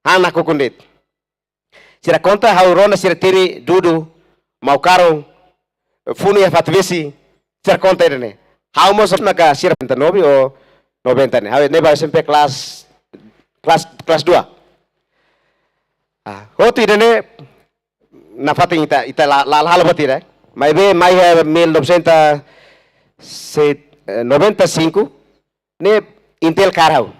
Anak kukundit. Sira konta hau rona sira tiri dudu mau karung funu ya fatbesi sira konta irene. Hau mo sosna ka sira penta nobi o 90 ne. Hau neba SMP kelas 2. Hoti irene na fating ita la halo batira. Mai be mai 1995 ne Intel karau.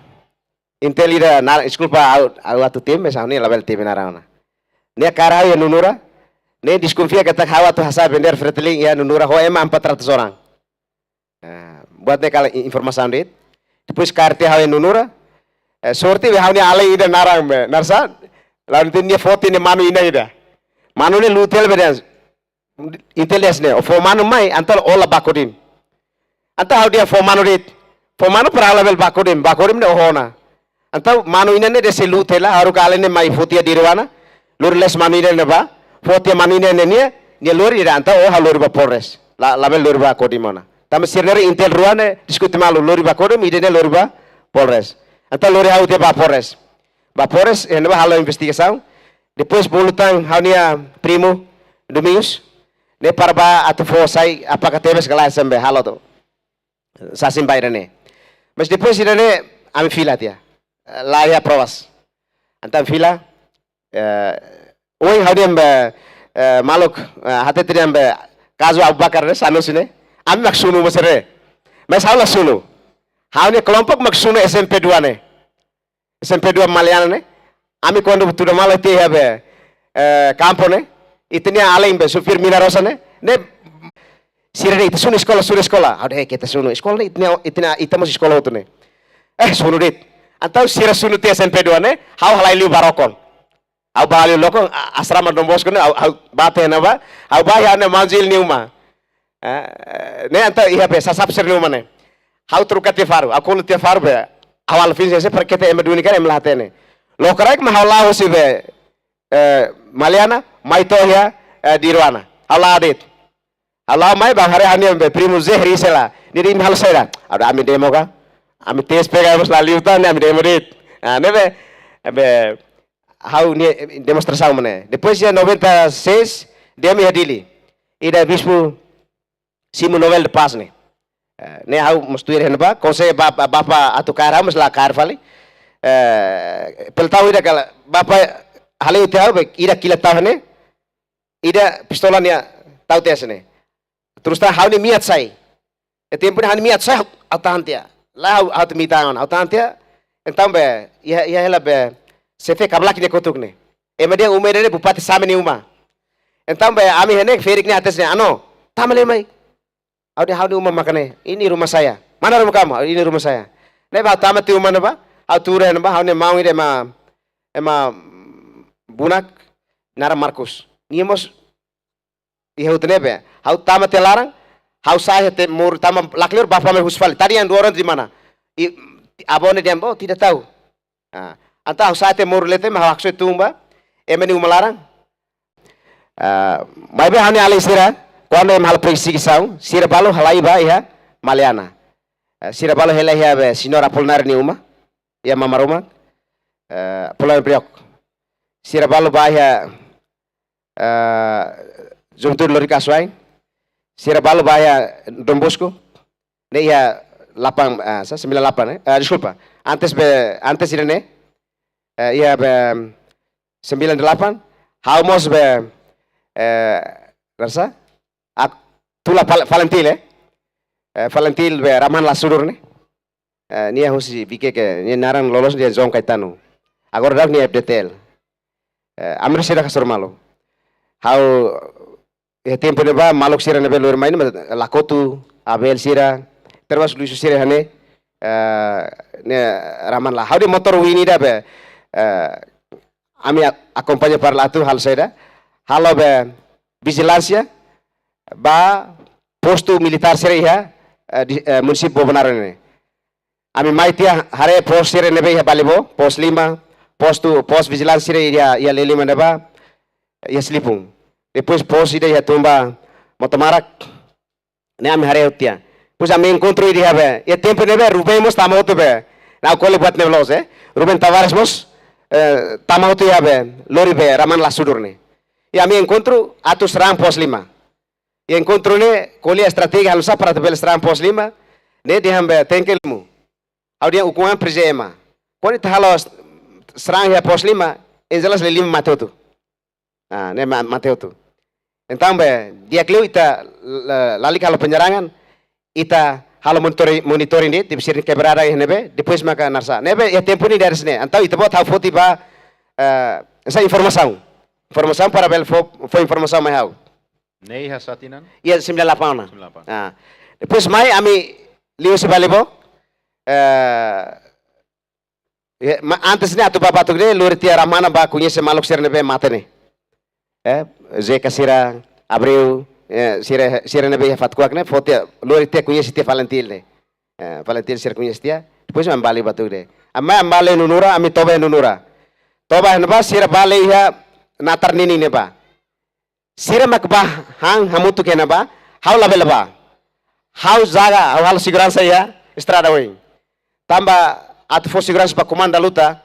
Intel ira na school pa au atu tim mesa ni label tim narana. Ne karau ya nunura. Ne desconfia kata hawa tu hasa vender freteling ya nunura ho ema 400 orang. Buat ne kala informasi andit. Depois karte hawa nunura. Sorti hawa ni ale ida narang me. Narsa lalu tin ni foto ni manu ina ida. Manu ni lutel bedas. Intel ne o fo manu mai antal ola bakodin. Anta hawa dia fo manu dit. Fo manu para level bakodim ne ohona. Antau manu ina ne desi lutela haru kala ne mai fotia dirwana. Lur les manu ina ne ba. Fotia manu ina ne ni lur ida antau oh halur ba polres. Label lur ba kodimona. Tama sirneri Intel ruane diskuti malu lur ba kodim ide ne lur ba polres. Antau lur hau te ba polres. Ba polres ene ba halo investigação. Depois bulutang haunia primo Domingos. Ne parba atu fo sai apakah tebes kala sembe halo to. Sasim bairane. Mas depois irane ami fila tia. Lá ia provas. Antam fila oi haudiam maluk hate triam kazu Abu Bakar ne sanusine ami maksunu mesere. Mas haula sunu. Haune kelompok maksunu SMP 2 ne. SMP 2 Maliana ne. Ami quando tudo mal te habe campo ne. Itnia além be supir minarosa ne. Ne sirene itu sunu sekolah. Ada kita sunu sekolah ne itna itamos sekolah itu ne. Sunu dit. Antau sira sunu te SMP 2 ne. Hau halai liu barokon. Au bali lokon asrama Don Bosco ne au bate na ba. Au bahaya ne manzil niuma. Ne antau iha be sasap ser niuma ne. Hau truka te faru. Aku lu te faru be. Awal fin se per kete emeduni kan emlate ne. Lo korek ma haula hosi be Maliana maito ya dirwana. Haula adit. Haula mai bang hari hani be primo zehri sela. Niri mahal saya. Ada ami demo ka. Ami tes pega bos la liutan ami demo dit. Nebe be hau ni demonstração mane. Depois ya 96 demi hadili. Ida bispo simu novel de paz ne. Ne hau mustuir hen ba konse bapa atu kara mas la kar fali. Peltau ida kala bapa hale utau be ida kila tahne. Ida pistola nia tau tes ne. Terus ta hau ni miat sai. Tempo ni miat sai autantia. La hau mitangan autantia. Então be ia hela be sefe kabla kine kotuk ne. Emade umere ne bupati sameni uma. Então be ami hene ferik ni atas ne ano. Tamale mai. Aude hau ni uma makane. Ini rumah saya. Mana rumah kamu? Ini rumah saya. Ne ba tamati uma ne ba. Hau ture ne ba hau ne mau ide ema bunak nara Marcos. Niemos ia utne be. Hau tamate larang. Hau saya te mur tama laklur bapa me husfal. Tadi yang 2 orang di mana? Abone dembo tidak tahu. Anta hau saya te mur lete ma hakse tumba. Emeni umalarang. Mai be hani ali sira. Quando em hal presi kisau, sira balo halai ba ya Maliana. Sira balo hela ya be sinora polnar ni uma. Ya mama Roma. Polar briok. Sira balo ba ya Jumtur lori kaswai. Sira balo ba ya Don Bosco. Ne ya 98 disculpa. Antes irene ya be 98. How much be rasa tula Valentil Valentil be Raman Lasurur ne. Nia husi bike ke ni naran lolos dia zong kaitanu. Agora dak ni FDTL. Amri sira kasur malo. How tempo ne ba maluk sira ne be lur main lakotu Abel sira terus Luis sira hane ne Raman la. How di motor wini da be ami acompaña para latu hal seda. Halo be vigilância ba posto militar sira ya municip Bobonaran ne. Ami maitia hare pos sire nebe ya balibo pos 5 pos vigilância sire ya leli maneba ya selipung. Depois pos ide ya tumba motomarak ne ami hare utia. Pois ami encontro ide ya be ya tempo nebe Ruben mos tamoto be. Na kole buat neblos Ruben Tavares mos tamau tu ya be lori be raman la sudur ne. Ya mi encontro atu serang pos 5. E encontro ne colia estratégia halusa para tabel serang pos 5 ne de hambe tenkelmu. Au dia ukuan presema. Quando tá halos serang ya pos 5 enjelas le 5 mateu tu. Ah, ne mateu tu. Então be dia kleu ita lali kalau penyerangan ita halo monitoring dit dibisir quebrada nebe depois maka narsa nebe ya tempo ni dari sini antau ita bot hafoti ba essa informação para bel foi informação mai hau nei hasatinan ia 98 ah depois mai ami liu se balebo antes ni atu bapa tu gede lur tia ramana ba conhece maluk ser nebe matene Zé Casira Abreu sira nebe ya fatkuak ne foto lor tia conhece tia Valentil ne Valentil sira conhece tia depois ambali batu de ambale nunura ami toba nunura toba neba sira bale ya natar nini neba sira makba hang hamutu ke neba hau label ba hau zaga hau segurança ya estrada wing tamba atu for segurança pa comanda luta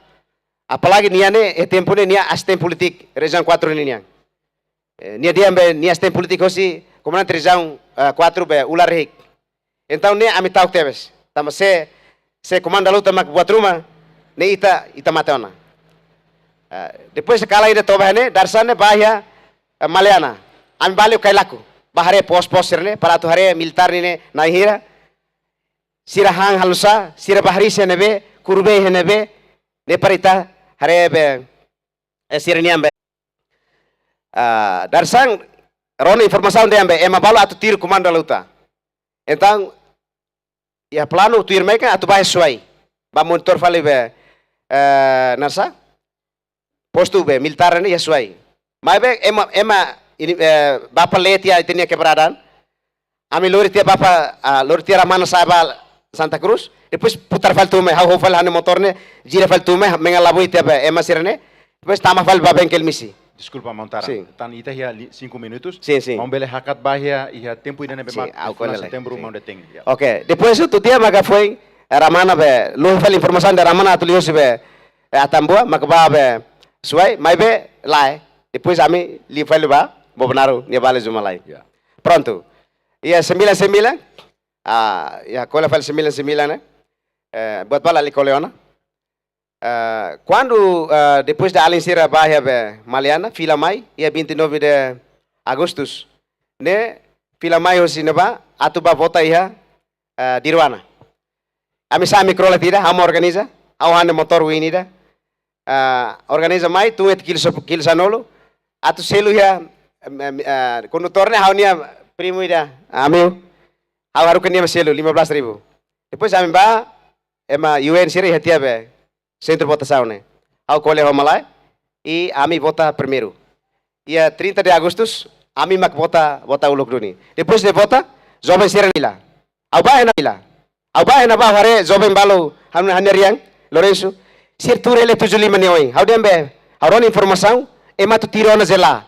apalagi niane tempo ne nia astem politik região 4 nian nia dia be nia astem politik hosi comandante região 4 be ular hik então ne ami tau teves tama se comanda luta mak buat rumah ne ita matona depois kala ida toba ne darsane bahya maliana ami baliu kailaku bahare pos sirne para tu hare militar ne nahira sira hang halusa sira bahari se nebe kurbe nebe ne parita hare be sira niambe darsang rona informação de ambe ema balo atu tiro comando luta então ya plano tu irmai kan atu bahai suai ba monitor fale be narsa postu be militar ne ya suai mai be ema ini bapa letia itenia quebradan ami lori tia bapa lori tia ramana saiba Santa Cruz depois putar fal tu me hau fal hane motor ne gira fal tu me mengalabu tia be ema sirne depois tama fal ba bengkel misi. Desculpa, Montara. Sim. Tan ita hia 5 minutos. Sim, sim. Vamos ver hakat bahia ia tempo ida nebe mat. Setembro mau deteng. Ok. Depois tu dia maga foi ramana be lu fal informação de ramana tu liu be atambua maga ba be suai mai be lai. Depois ami li fal ba bobnaru ni bale zumalai. Pronto. Ia 99 ya cola fal 99 né? Buat bala li coleona. Quando depois da Alinsira Bahia Maliana, fila mai, ia 29 de Agustus, ne fila mai hoje neba, atuba vota ia dirwana. Ami sa mikrola tira, hama organiza, hane motor winida, organiza mai, tu et kil sanolo, atu selu ia condutornya haunia primo ida, amiu, hau haru kenia selu 15.000. Depois ami ba, ema UN siri hatia be. Centro votação, né? Ao colher malai e ami vota primeiro. Ia 30 de Agustus, ami mak vota uluk duni. Depois de vota, jovem sira nila. Au ba hena nila. Au ba hena ba hare jovem balo haneriang Lorenzo. Sir turele 75 ni oi. Au dembe, auron informação ema tu tiro na zela.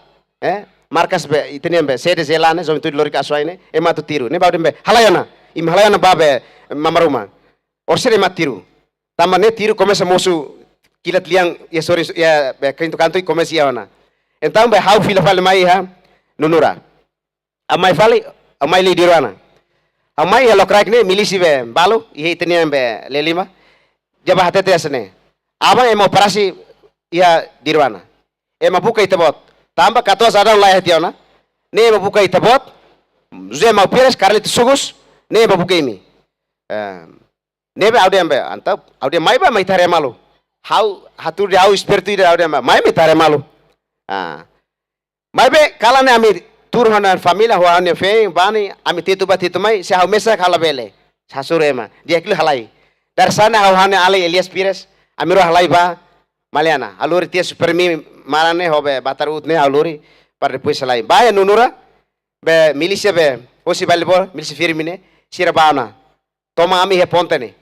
Markas be itene be sede zela ne jovem tu lori kaswai ne ema tu tiro. Ne ba dembe halayana. Im halayana ba be mamaruma. Orsere ema tiro. Tamane tiro começa moço kilat liang ya sorry ya kanto kanto começa ya ona. Então be hau fila fale mai ha nunura. Amai fale amai li dirwana. Amai ya lokrak ne milisi be balo ye itenia be lelima. Jaba hatete asne. Ama ema operasi ya dirwana. Ema buka itabot. Tamba 14 ada lai hationa. Ne ema buka itabot. Zema operas karlit sugus ne ema buka ini. Nebe aude ambe antap aude mai ba mai tare malu hau hatur de hau spiritu de aude ambe mai tare malu mai be kala ne ami tur hana família ho ane fe bani ami tetu ba tetu mai se hau mesa kala bele sasure ma dia kilo halai dar sana hau hane ale Elias Pires amiro halai ba maliana aluri tia supermi marane hobe batarut ne aluri par depois halai ba ya nunura be milisia be osi balbor milisi firmine sira bauna toma ami he ponte ne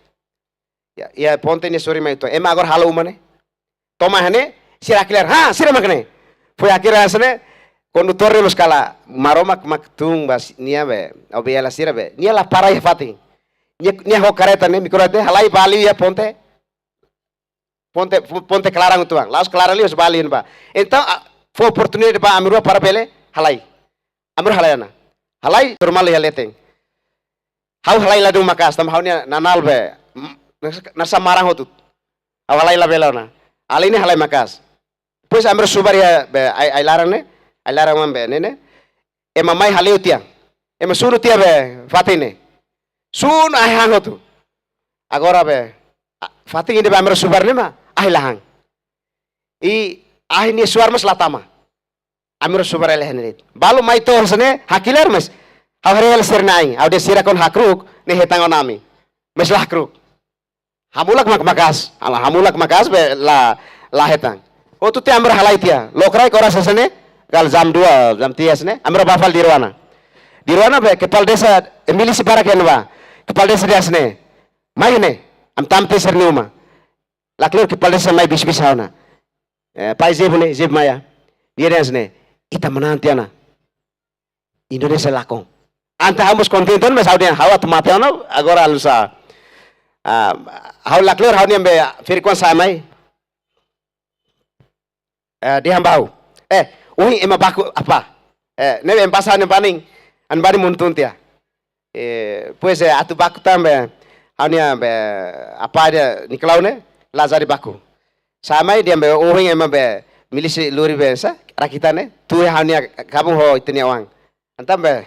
ya ponte ni sorry mai to ema agora halu mane toma hane sira clear ha sira makne foi akira asne condutor re muskala maromak maktung bas nia be obiela sira be nia la para ya fati nia ho careta ne micro de halai bali ya ponte ponte Clarang tuang. Laos Clarang lios balin ba. Então foi oportunidade ba amiro para pele halai. Amiro halayana. Halai normal ya leteng. Hau halai ladu makas tam haunya nanal be. Nasa marang hotut. Hau halai la belona. Ali ini halai makas. Pois amiro subar ya be ai larang be nene. Ema mai haleu tiang. Ema sunu tia be fatine. Sun ai hangotu. Agora be fating ini be amiro subar nema ai lahang. I ai ni suar mas latama. Amiro subar elehne. Balu mai to sene hakiler mas. Hau harel sernai. Au de sira kon hakruk ne hetangon nami. Mes lakruk. Hamulak makas. Ala hamulak makas be la hetang. Oh tu te amiro halai tia. Lokrai kora sesene kal jam 2 jam 3 sene amiro bafal di Ruana. Di Ruana be kepala desa milisi baraken ba. Kepala desa dia sene. Mai ne am tamte serni uma. Laklur kepala desa mai bis hauna. Pai zeb maya. Dia dia sene. Ita menantiana. Indonesia lakong. Anta hamus kontinton mas audian hawa tomatiana agora alusa. Hau laklur hau ni ambe firikon samai. Dia hambau. Uhi ema baku apa? Nebe empasa ne baning an bari muntun tia. Pues atu baku tambe haunia be apa dia niklau ne lazari baku. Samai dia be uhi ema be milisi luri be sa rakitane tu haunia kamu ho itni awang. Antam be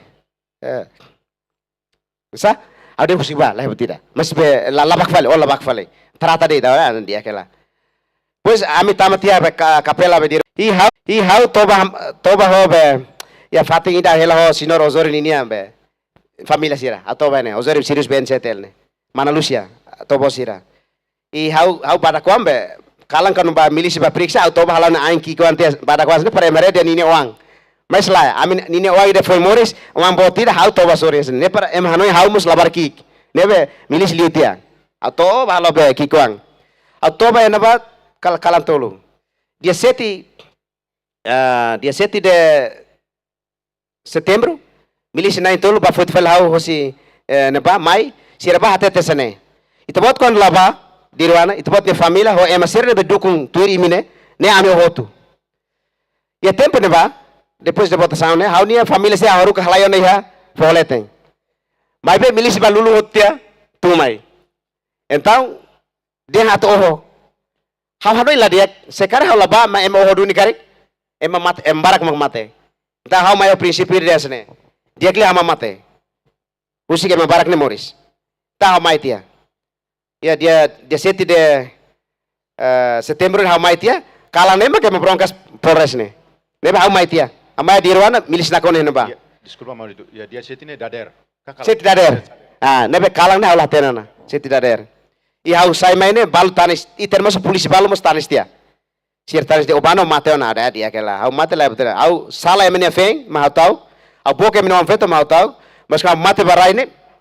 sa ade musiba lah betida. Mas be labak fale. Terata dei da dia kela. Pues ami tamatia be kapela be dir. I hau toba ho be ya fating ida hela ho sinor ozori ni be familia sira atau bene ozori sirius ben setel ne mana lucia tobo sira I hau pada kuam be kalang kan ba milisi ba periksa atau ba halana aing ki kuantes pada kuas ne para mere dia nini uang mesla amin nini uang ide foi moris uang botida hau toba sore ne para em hanoi hau mus labar ki ne be milis liutia atau ba halo be ki kuang atau ba ena ba kalan tolu dia seti de setembro milisi nain tolu ba futfel hau hosi neba mai siraba hatete sene itobot kon laba dirwana itobot ne família ho ema sirne be dukung tuiri mine ne ame hotu ya tempo neba depois de votação ne hau nia família se haru ka halayo ne ha foleten mai be milisi ba lulu hotia tu mai então dia hato oho hau hanoi la dia sekarang hau laba ma ema oho duni karek embarak mate. Kita hau mayo prinsipir dia sene. Dia kli hama mate. Usik embarak ne moris. Ta hau mai tia. Ya dia seti de setembro hau mai tia. Kala nema ke bronkas Polres ne. Neba hau mai tia. Amai di Ruana milis nakone ne ba. Desculpa Maurito. Ya dia seti ne dader. Seti dader. Nebe kalang ne hau latenana. Seti dader. I hau sai mai ne balu tanis. I termasuk polisi balu mus tanis tia. Sirtanis de obano mateo na ada dia kela. Au mate la betul. Au salah emene feng, mau tahu. Au boke emene feto mau tahu. Mas kau mate barai ne